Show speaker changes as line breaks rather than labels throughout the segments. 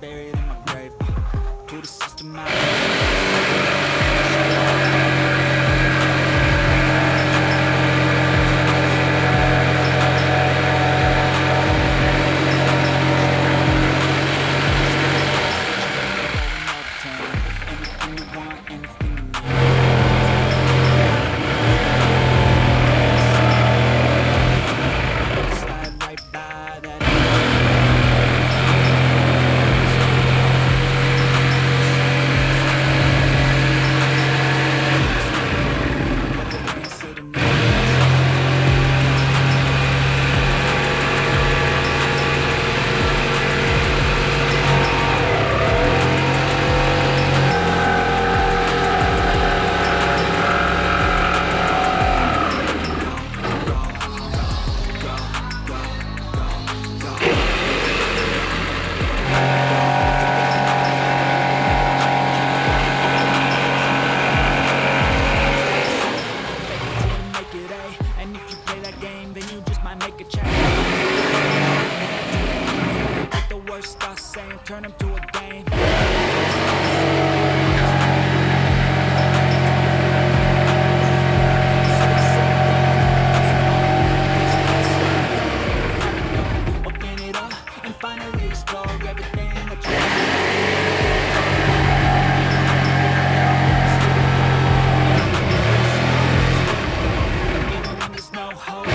buried in my grave. To the system I anything you want, anything you need. Slide right by that. Never answer to no. Make it A, and if you play that game, then you just might make a change. Take the worst I say and turn them to a game. Open it up and finally explore everything that you even when there's no hope.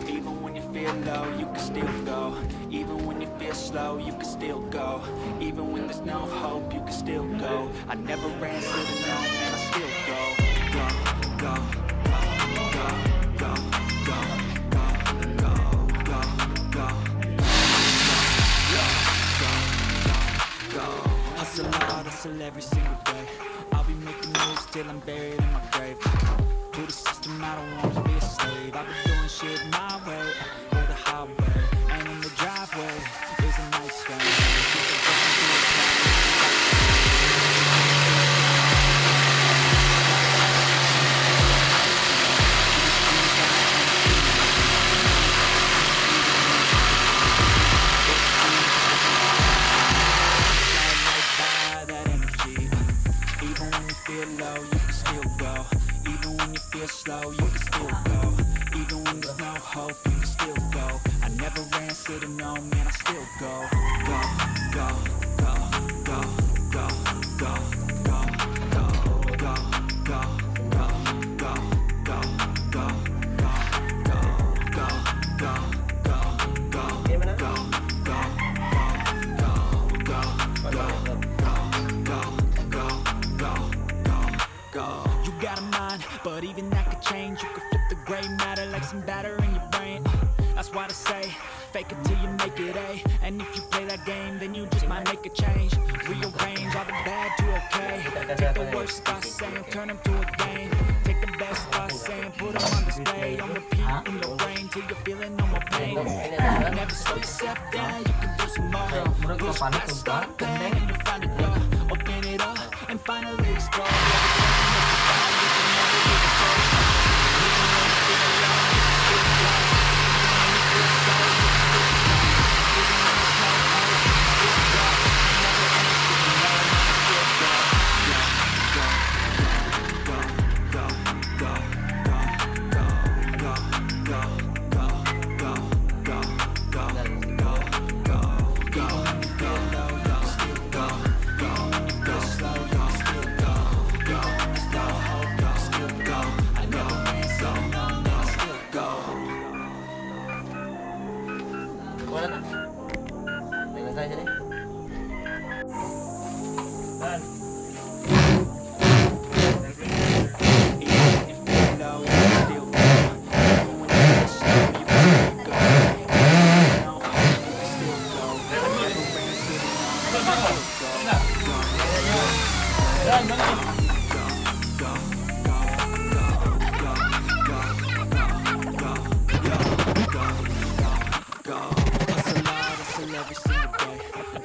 Even when you feel low, you can still go. Even when you feel slow, you can still go. Even when there's no hope, you can still go. I never answer to no, man, I still go. Go, go, go, go, go, go, go, go, go, go. Hustle hard, hustle every single day. I'll be making moves till I'm buried in my grave. To the system, I don't wanna be a slave. I've been doing shit my way, or the highway. And in the driveway is a nice way. Slide right by that energy. Even when you feel low, you can still go. Even when you feel slow, you can still go. Even when there's no hope, you can still go. I never answer to no, man, I still go. Go, go, go, go, go, go, go, go, go, go, go, go, go, go, go, go, go, go. You got a mind, but even that could change. You could flip the gray matter like some batter in your brain. That's why they say, fake it till you make it A. And if you play that game, then you just might make a change. Rearrange all the bad to okay. Take the worst I say and turn them to a game. Take the best I say and put them on display. On repeat in your brain till you're feeling no more pain. Never slow yourself down, you can do some more. Push past, start playing and you find a door. Open it up and finally explore. Go, go, go, go, go, go, go, go, go, go,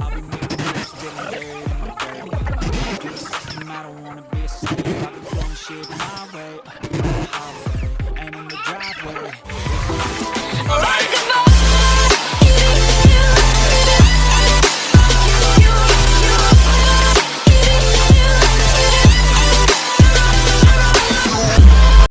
I'll be making moves till I'm buried in my grave. Be a system, I don't wanna be a slave. I've been blowing shit,